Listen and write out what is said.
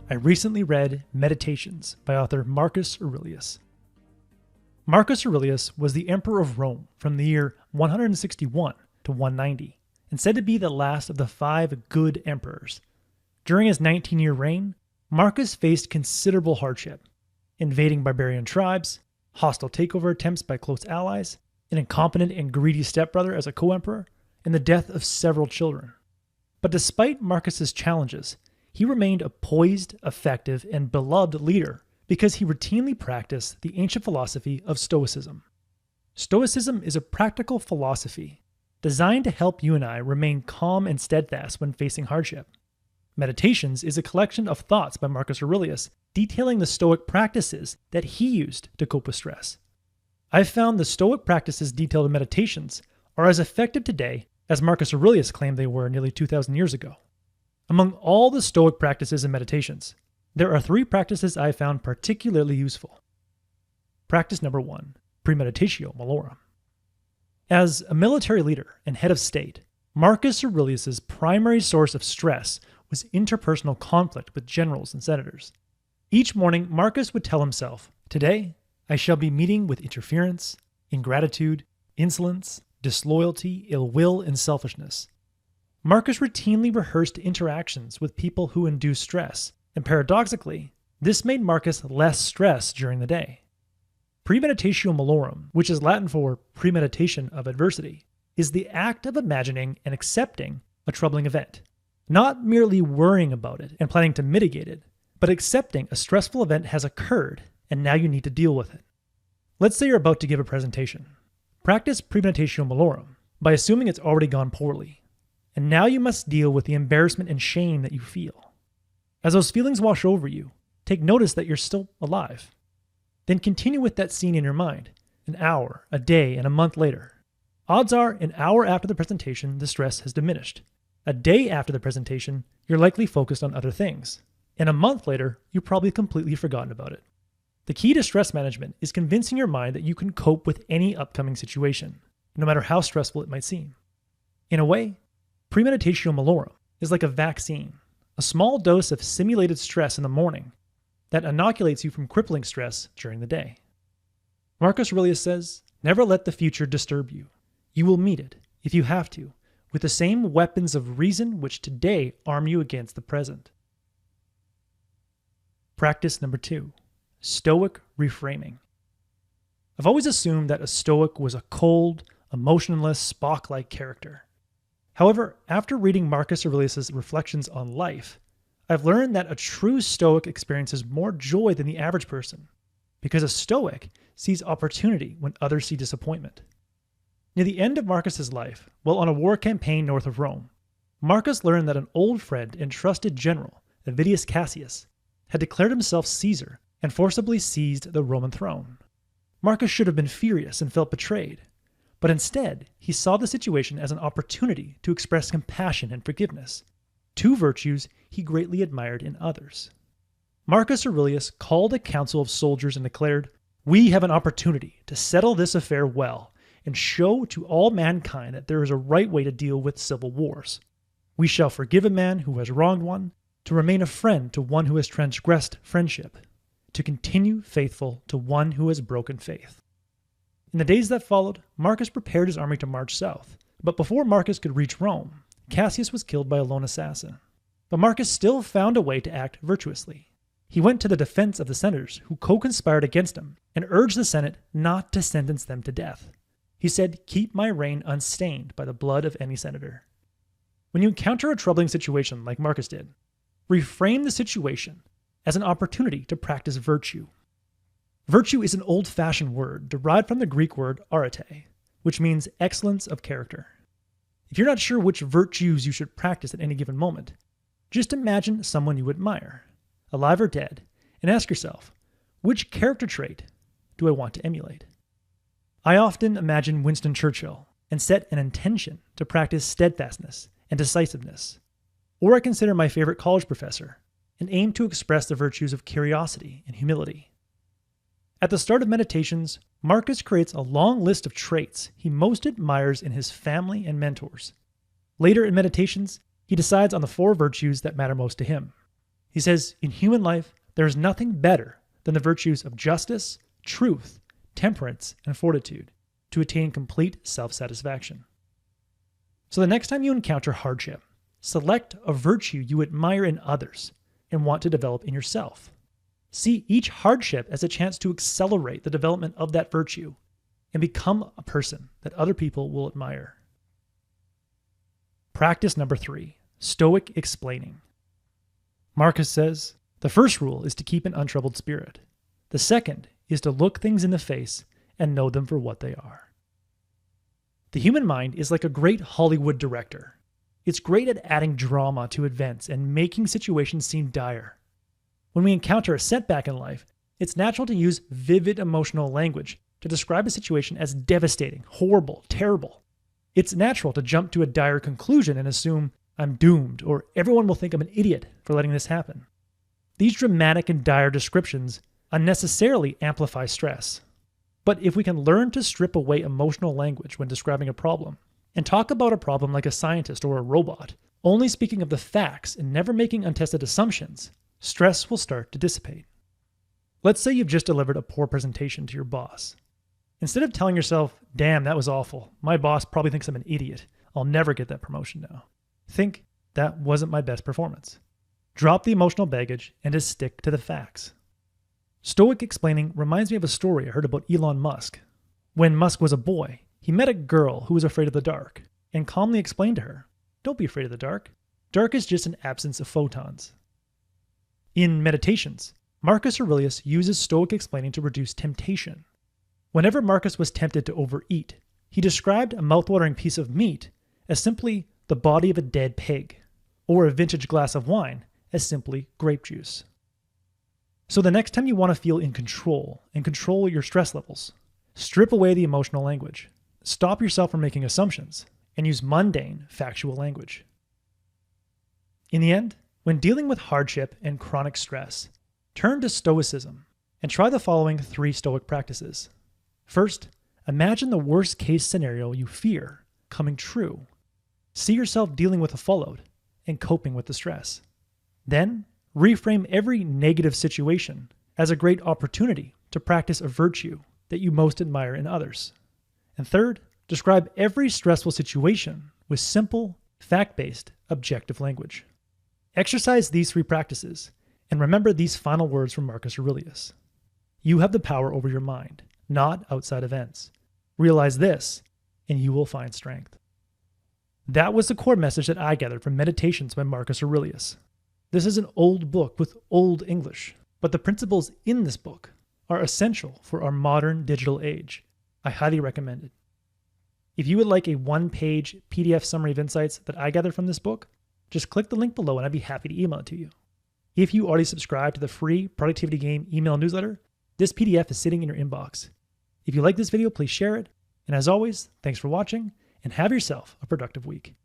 I recently read Meditations by author Marcus Aurelius. Marcus Aurelius was the emperor of Rome from the year 161 to 190, and said to be the last of the 5 good emperors. During his 19-year reign, Marcus faced considerable hardship: invading barbarian tribes, hostile takeover attempts by close allies, an incompetent and greedy stepbrother as a co-emperor, and the death of several children. But despite Marcus's challenges, he remained a poised, effective, and beloved leader because he routinely practiced the ancient philosophy of Stoicism. Stoicism is a practical philosophy designed to help you and I remain calm and steadfast when facing hardship. Meditations is a collection of thoughts by Marcus Aurelius detailing the Stoic practices that he used to cope with stress. I've found the Stoic practices detailed in Meditations are as effective today as Marcus Aurelius claimed they were nearly 2,000 years ago. Among all the Stoic practices and meditations, there are 3 practices I found particularly useful. Practice number 1, Premeditation Melora. As a military leader and head of state, Marcus Aurelius's primary source of stress was interpersonal conflict with generals and senators. Each morning, Marcus would tell himself, "Today, I shall be meeting with interference, ingratitude, insolence, disloyalty, ill will, and selfishness." Marcus routinely rehearsed interactions with people who induced stress, and paradoxically, this made Marcus less stressed during the day. Premeditation Melorum, which is Latin for premeditation of adversity, is the act of imagining and accepting a troubling event. Not merely worrying about it and planning to mitigate it, but accepting a stressful event has occurred and now you need to deal with it. Let's say you're about to give a presentation. Practice Premeditation Melora by assuming it's already gone poorly, and now you must deal with the embarrassment and shame that you feel. As those feelings wash over you, take notice that you're still alive. Then continue with that scene in your mind, an hour, a day, and a month later. Odds are, an hour after the presentation, the stress has diminished. A day after the presentation, you're likely focused on other things. And a month later, you've probably completely forgotten about it. The key to stress management is convincing your mind that you can cope with any upcoming situation, no matter how stressful it might seem. In a way, Premeditation Melora is like a vaccine, a small dose of simulated stress in the morning that inoculates you from crippling stress during the day. Marcus Aurelius says, "Never let the future disturb you. You will meet it, if you have to, with the same weapons of reason which today arm you against the present." Practice number 2, Stoic Reframing. I've always assumed that a Stoic was a cold, emotionless, Spock-like character. However, after reading Marcus Aurelius' reflections on life, I've learned that a true Stoic experiences more joy than the average person, because a Stoic sees opportunity when others see disappointment. Near the end of Marcus's life, while on a war campaign north of Rome, Marcus learned that an old friend and trusted general, Avidius Cassius, had declared himself Caesar and forcibly seized the Roman throne. Marcus should have been furious and felt betrayed, but instead he saw the situation as an opportunity to express compassion and forgiveness, 2 virtues he greatly admired in others. Marcus Aurelius called a council of soldiers and declared, "We have an opportunity to settle this affair well and show to all mankind that there is a right way to deal with civil wars. We shall forgive a man who has wronged one, to remain a friend to one who has transgressed friendship, to continue faithful to one who has broken faith." In the days that followed, Marcus prepared his army to march south, but before Marcus could reach Rome, Cassius was killed by a lone assassin. But Marcus still found a way to act virtuously. He went to the defense of the senators who co-conspired against him and urged the Senate not to sentence them to death. He said, "Keep my reign unstained by the blood of any senator." When you encounter a troubling situation like Marcus did, reframe the situation as an opportunity to practice virtue. Virtue is an old-fashioned word derived from the Greek word arete, which means excellence of character. If you're not sure which virtues you should practice at any given moment, just imagine someone you admire, alive or dead, and ask yourself, which character trait do I want to emulate? I often imagine Winston Churchill and set an intention to practice steadfastness and decisiveness. Or I consider my favorite college professor and aim to express the virtues of curiosity and humility. At the start of Meditations, Marcus creates a long list of traits he most admires in his family and mentors. Later in Meditations, he decides on the 4 virtues that matter most to him. He says, in human life, there is nothing better than the virtues of justice, truth, temperance, and fortitude to attain complete self-satisfaction. So the next time you encounter hardship, select a virtue you admire in others and want to develop in yourself. See each hardship as a chance to accelerate the development of that virtue and become a person that other people will admire. Practice number 3, Stoic Explaining. Marcus says, the first rule is to keep an untroubled spirit. The second is to look things in the face and know them for what they are. The human mind is like a great Hollywood director. It's great at adding drama to events and making situations seem dire. When we encounter a setback in life, it's natural to use vivid emotional language to describe a situation as devastating, horrible, terrible. It's natural to jump to a dire conclusion and assume I'm doomed, or everyone will think I'm an idiot for letting this happen. These dramatic and dire descriptions unnecessarily amplify stress. But if we can learn to strip away emotional language when describing a problem, and talk about a problem like a scientist or a robot, only speaking of the facts and never making untested assumptions, stress will start to dissipate. Let's say you've just delivered a poor presentation to your boss. Instead of telling yourself, damn, that was awful, my boss probably thinks I'm an idiot, I'll never get that promotion now, think, that wasn't my best performance. Drop the emotional baggage and just stick to the facts. Stoic Explaining reminds me of a story I heard about Elon Musk. When Musk was a boy, he met a girl who was afraid of the dark and calmly explained to her, don't be afraid of the dark. Dark is just an absence of photons. In Meditations, Marcus Aurelius uses Stoic Explaining to reduce temptation. Whenever Marcus was tempted to overeat, he described a mouthwatering piece of meat as simply the body of a dead pig, or a vintage glass of wine as simply grape juice. So the next time you want to feel in control and control your stress levels, strip away the emotional language, stop yourself from making assumptions, and use mundane, factual language. In the end, when dealing with hardship and chronic stress, turn to Stoicism and try the following 3 Stoic practices. First, imagine the worst case scenario you fear coming true. See yourself dealing with the fallout and coping with the stress. Then, reframe every negative situation as a great opportunity to practice a virtue that you most admire in others. And third, describe every stressful situation with simple, fact-based, objective language. Exercise these 3 practices and remember these final words from Marcus Aurelius. You have the power over your mind, not outside events. Realize this, and you will find strength. That was the core message that I gathered from Meditations by Marcus Aurelius. This is an old book with old English, but the principles in this book are essential for our modern digital age. I highly recommend it. If you would like a 1-page PDF summary of insights that I gathered from this book, just click the link below and I'd be happy to email it to you. If you already subscribe to the free Productivity Game email newsletter, this PDF is sitting in your inbox. If you like this video, please share it. And as always, thanks for watching and have yourself a productive week.